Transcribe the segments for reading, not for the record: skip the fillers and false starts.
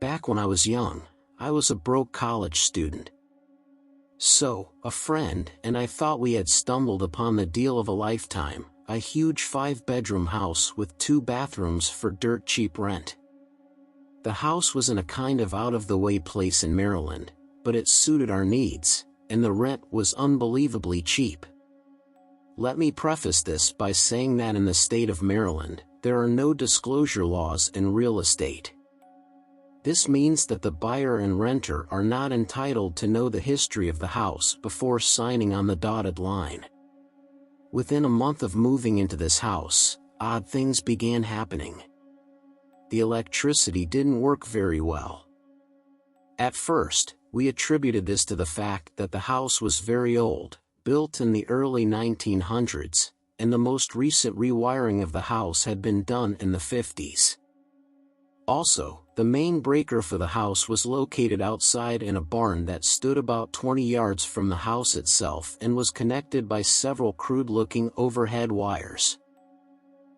Back when I was young, I was a broke college student. So, a friend and I thought we had stumbled upon the deal of a lifetime, a huge 5-bedroom house with 2 bathrooms for dirt cheap rent. The house was in a kind of out-of-the-way place in Maryland, but it suited our needs, and the rent was unbelievably cheap. Let me preface this by saying that in the state of Maryland, there are no disclosure laws in real estate. This means that the buyer and renter are not entitled to know the history of the house before signing on the dotted line. Within a month of moving into this house, odd things began happening. The electricity didn't work very well. At first, we attributed this to the fact that the house was very old, built in the early 1900s, and the most recent rewiring of the house had been done in the 50s. Also, the main breaker for the house was located outside in a barn that stood about 20 yards from the house itself and was connected by several crude-looking overhead wires.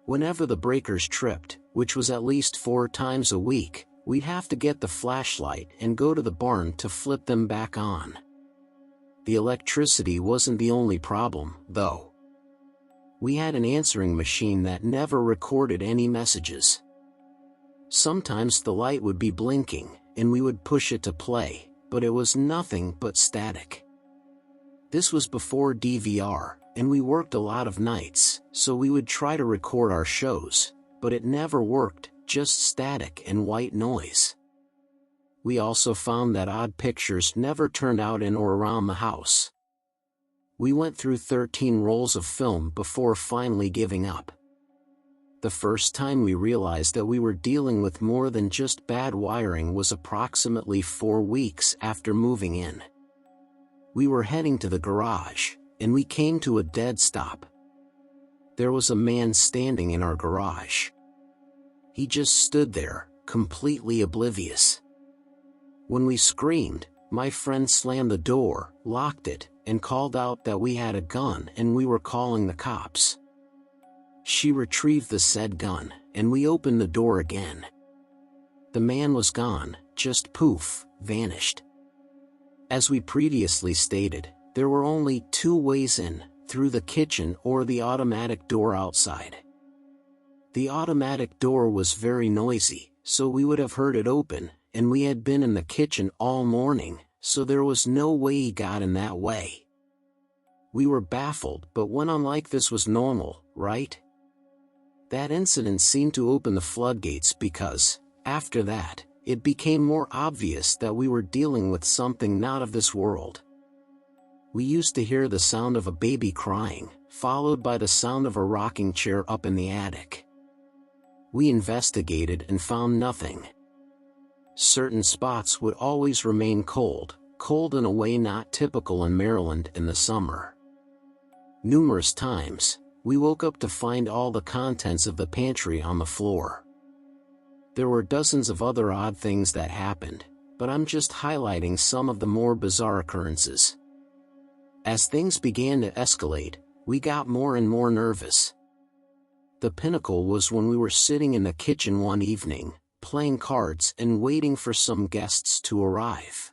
Whenever the breakers tripped, which was at least 4 times a week, we'd have to get the flashlight and go to the barn to flip them back on. The electricity wasn't the only problem, though. We had an answering machine that never recorded any messages. Sometimes the light would be blinking, and we would push it to play, but it was nothing but static. This was before DVR, and we worked a lot of nights, so we would try to record our shows, but it never worked, just static and white noise. We also found that odd pictures never turned out in or around the house. We went through 13 rolls of film before finally giving up. The first time we realized that we were dealing with more than just bad wiring was approximately 4 weeks after moving in. We were heading to the garage, and we came to a dead stop. There was a man standing in our garage. He just stood there, completely oblivious. When we screamed, my friend slammed the door, locked it, and called out that we had a gun and we were calling the cops. She retrieved the said gun, and we opened the door again. The man was gone, just poof, vanished. As we previously stated, there were only 2 ways in, through the kitchen or the automatic door outside. The automatic door was very noisy, so we would have heard it open, and we had been in the kitchen all morning, so there was no way he got in that way. We were baffled, but went on like this was normal, right? That incident seemed to open the floodgates because, after that, it became more obvious that we were dealing with something not of this world. We used to hear the sound of a baby crying, followed by the sound of a rocking chair up in the attic. We investigated and found nothing. Certain spots would always remain cold in a way not typical in Maryland in the summer. Numerous times, we woke up to find all the contents of the pantry on the floor. There were dozens of other odd things that happened, but I'm just highlighting some of the more bizarre occurrences. As things began to escalate, we got more and more nervous. The pinnacle was when we were sitting in the kitchen one evening, playing cards and waiting for some guests to arrive.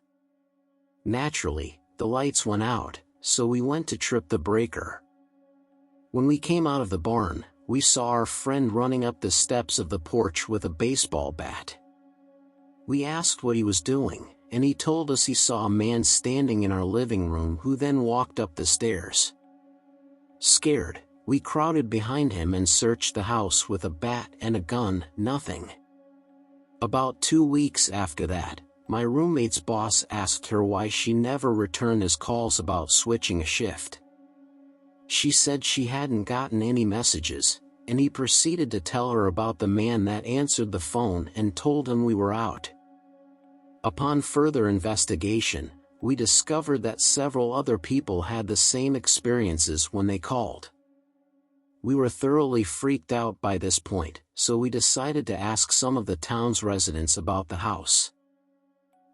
Naturally, the lights went out, so we went to trip the breaker. When we came out of the barn, we saw our friend running up the steps of the porch with a baseball bat. We asked what he was doing, and he told us he saw a man standing in our living room who then walked up the stairs. Scared, we crowded behind him and searched the house with a bat and a gun, nothing. About 2 weeks after that, my roommate's boss asked her why she never returned his calls about switching a shift. She said she hadn't gotten any messages, and he proceeded to tell her about the man that answered the phone and told him we were out. Upon further investigation, we discovered that several other people had the same experiences when they called. We were thoroughly freaked out by this point, so we decided to ask some of the town's residents about the house.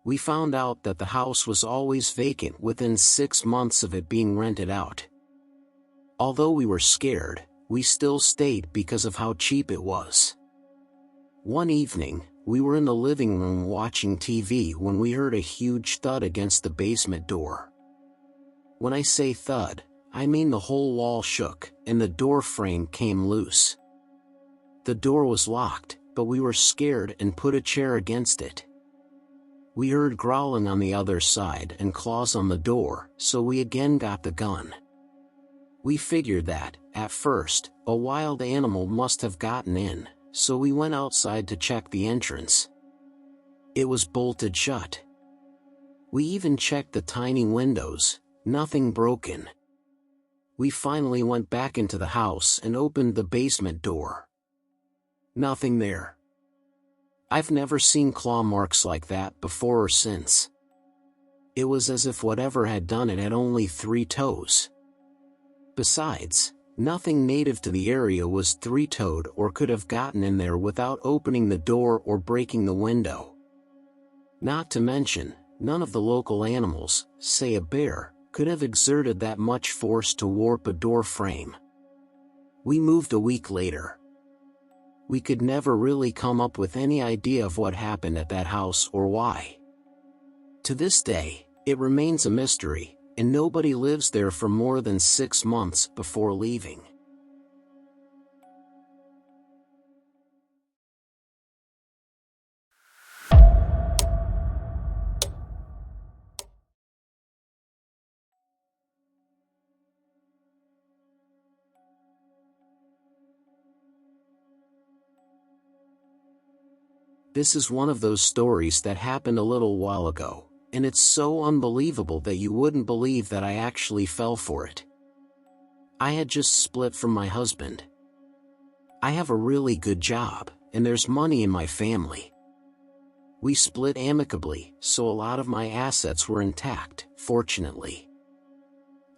We found out that the house was always vacant within 6 months of it being rented out. Although we were scared, we still stayed because of how cheap it was. One evening, we were in the living room watching TV when we heard a huge thud against the basement door. When I say thud, I mean the whole wall shook, and the door frame came loose. The door was locked, but we were scared and put a chair against it. We heard growling on the other side and claws on the door, so we again got the gun. We figured that, at first, a wild animal must have gotten in, so we went outside to check the entrance. It was bolted shut. We even checked the tiny windows, nothing broken. We finally went back into the house and opened the basement door. Nothing there. I've never seen claw marks like that before or since. It was as if whatever had done it had only 3 toes. Besides, nothing native to the area was 3-toed or could have gotten in there without opening the door or breaking the window. Not to mention, none of the local animals, say a bear, could have exerted that much force to warp a door frame. We moved a week later. We could never really come up with any idea of what happened at that house or why. To this day, it remains a mystery, and nobody lives there for more than 6 months before leaving. This is one of those stories that happened a little while ago, and it's so unbelievable that you wouldn't believe that I actually fell for it. I had just split from my husband. I have a really good job, and there's money in my family. We split amicably, so a lot of my assets were intact, fortunately.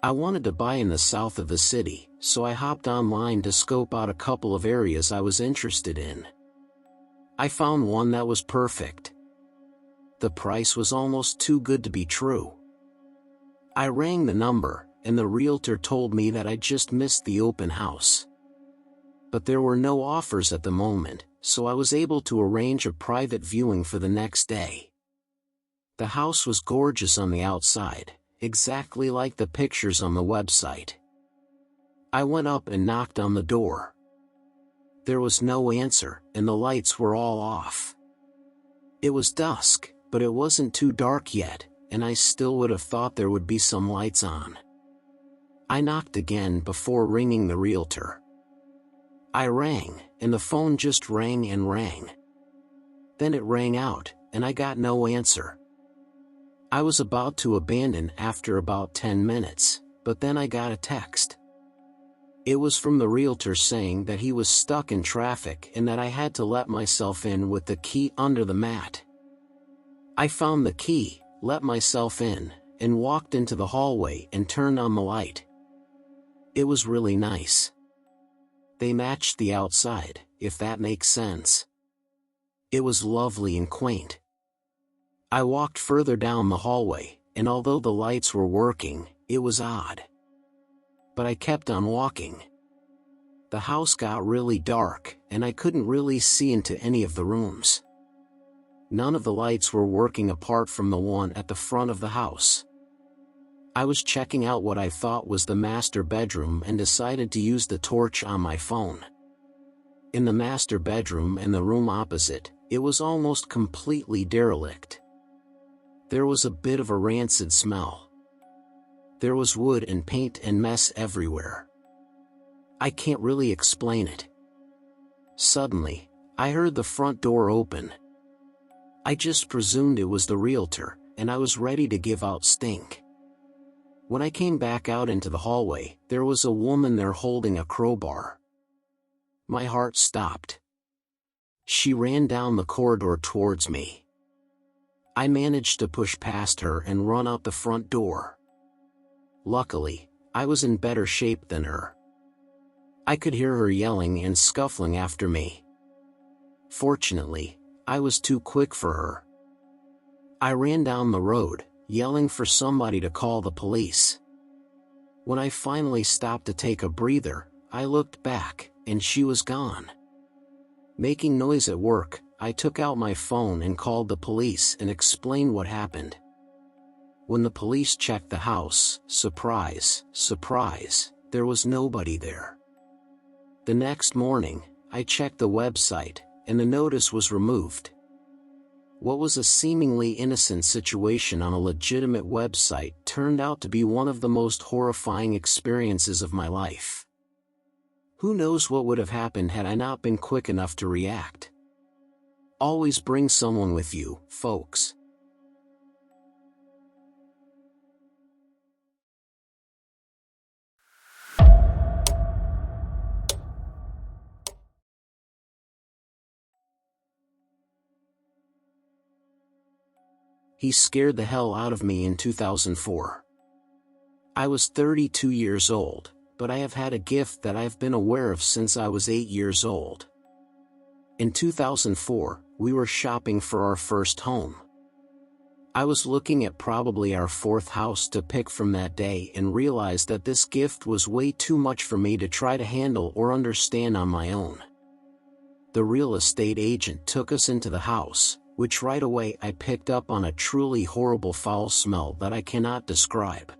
I wanted to buy in the south of the city, so I hopped online to scope out a couple of areas I was interested in. I found one that was perfect. The price was almost too good to be true. I rang the number, and the realtor told me that I just missed the open house. But there were no offers at the moment, so I was able to arrange a private viewing for the next day. The house was gorgeous on the outside, exactly like the pictures on the website. I went up and knocked on the door. There was no answer, and the lights were all off. It was dusk, but it wasn't too dark yet, and I still would have thought there would be some lights on. I knocked again before ringing the realtor. I rang, and the phone just rang and rang. Then it rang out, and I got no answer. I was about to abandon after about 10 minutes, but then I got a text. It was from the realtor saying that he was stuck in traffic and that I had to let myself in with the key under the mat. I found the key, let myself in, and walked into the hallway and turned on the light. It was really nice. They matched the outside, if that makes sense. It was lovely and quaint. I walked further down the hallway, and although the lights were working, it was odd. But I kept on walking. The house got really dark, and I couldn't really see into any of the rooms. None of the lights were working apart from the one at the front of the house. I was checking out what I thought was the master bedroom and decided to use the torch on my phone. In the master bedroom and the room opposite, it was almost completely derelict. There was a bit of a rancid smell. There was wood and paint and mess everywhere. I can't really explain it. Suddenly, I heard the front door open. I just presumed it was the realtor, and I was ready to give out stink. When I came back out into the hallway, there was a woman there holding a crowbar. My heart stopped. She ran down the corridor towards me. I managed to push past her and run out the front door. Luckily, I was in better shape than her. I could hear her yelling and scuffling after me. Fortunately, I was too quick for her. I ran down the road, yelling for somebody to call the police. When I finally stopped to take a breather, I looked back, and she was gone. Making noise at work, I took out my phone and called the police and explained what happened. When the police checked the house, surprise, surprise, there was nobody there. The next morning, I checked the website, and the notice was removed. What was a seemingly innocent situation on a legitimate website turned out to be one of the most horrifying experiences of my life. Who knows what would have happened had I not been quick enough to react. Always bring someone with you, folks. He scared the hell out of me in 2004. I was 32 years old, but I have had a gift that I've been aware of since I was 8 years old. In 2004, we were shopping for our first home. I was looking at probably our fourth house to pick from that day and realized that this gift was way too much for me to try to handle or understand on my own. The real estate agent took us into the house, which right away I picked up on a truly horrible foul smell that I cannot describe.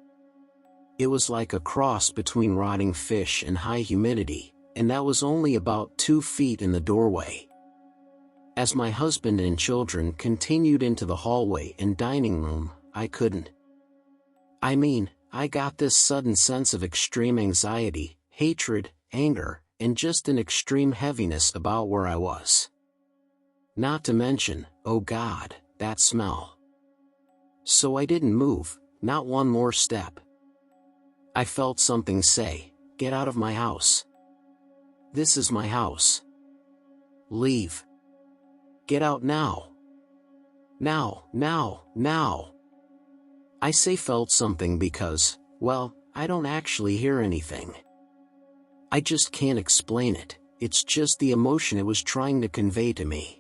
It was like a cross between rotting fish and high humidity, and that was only about 2 feet in the doorway. As my husband and children continued into the hallway and dining room, I couldn't. I got this sudden sense of extreme anxiety, hatred, anger, and just an extreme heaviness about where I was. Not to mention, oh God, that smell. So I didn't move, not one more step. I felt something say, "Get out of my house. This is my house. Leave. Get out now. Now, now, now." I say felt something because, well, I don't actually hear anything. I just can't explain it, it's just the emotion it was trying to convey to me.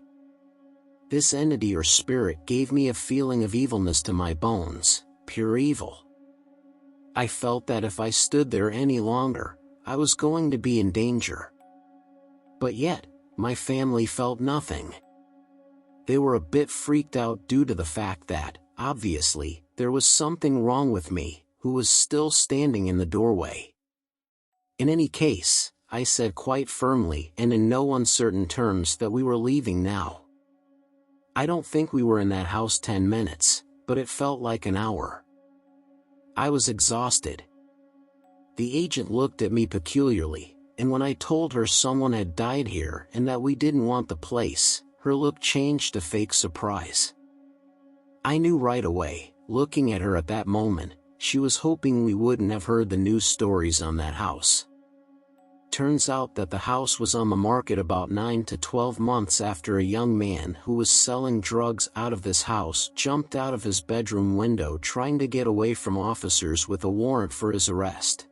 This entity or spirit gave me a feeling of evilness to my bones, pure evil. I felt that if I stood there any longer, I was going to be in danger. But yet, my family felt nothing. They were a bit freaked out due to the fact that, obviously, there was something wrong with me, who was still standing in the doorway. In any case, I said quite firmly and in no uncertain terms that we were leaving now. I don't think we were in that house 10 minutes, but it felt like an hour. I was exhausted. The agent looked at me peculiarly, and when I told her someone had died here and that we didn't want the place, her look changed to fake surprise. I knew right away, looking at her at that moment, she was hoping we wouldn't have heard the news stories on that house. Turns out that the house was on the market about 9 to 12 months after a young man who was selling drugs out of this house jumped out of his bedroom window trying to get away from officers with a warrant for his arrest.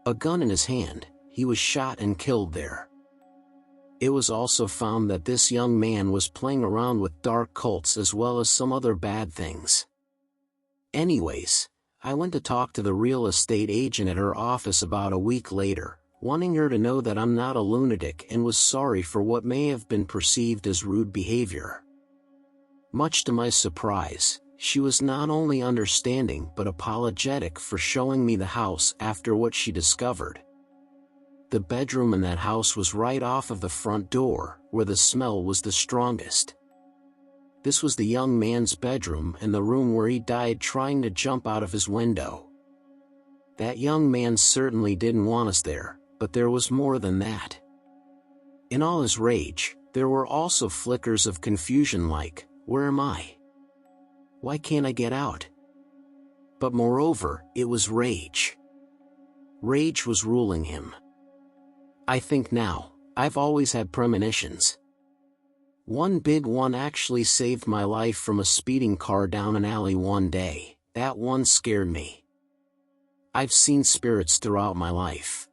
A gun in his hand, he was shot and killed there. It was also found that this young man was playing around with dark cults as well as some other bad things. Anyways, I went to talk to the real estate agent at her office about a week later, wanting her to know that I'm not a lunatic and was sorry for what may have been perceived as rude behavior. Much to my surprise, she was not only understanding but apologetic for showing me the house after what she discovered. The bedroom in that house was right off of the front door, where the smell was the strongest. This was the young man's bedroom and the room where he died trying to jump out of his window. That young man certainly didn't want us there, but there was more than that. In all his rage, there were also flickers of confusion like, where am I? Why can't I get out? But moreover, it was rage. Rage was ruling him. I think now, I've always had premonitions. One big one actually saved my life from a speeding car down an alley one day. That one scared me. I've seen spirits throughout my life.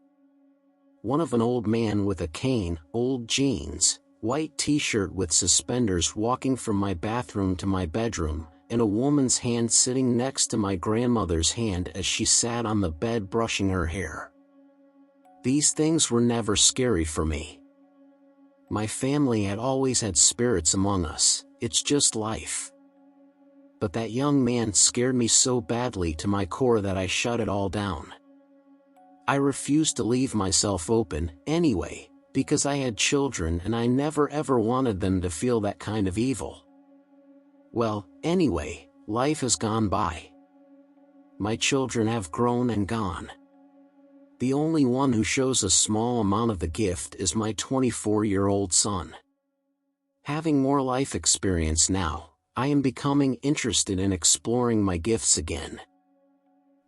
One of an old man with a cane, old jeans, white t-shirt with suspenders walking from my bathroom to my bedroom, and a woman's hand sitting next to my grandmother's hand as she sat on the bed brushing her hair. These things were never scary for me. My family had always had spirits among us, it's just life. But that young man scared me so badly to my core that I shut it all down. I refused to leave myself open, anyway, because I had children and I never ever wanted them to feel that kind of evil. Well, anyway, life has gone by. My children have grown and gone. The only one who shows a small amount of the gift is my 24-year-old son. Having more life experience now, I am becoming interested in exploring my gifts again.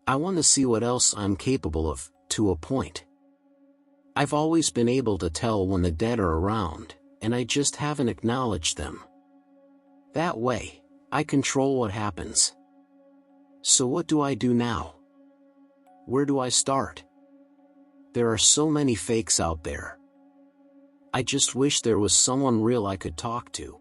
I want to see what else I'm capable of, to a point. I've always been able to tell when the dead are around, and I just haven't acknowledged them. That way, I control what happens. So what do I do now? Where do I start? There are so many fakes out there. I just wish there was someone real I could talk to.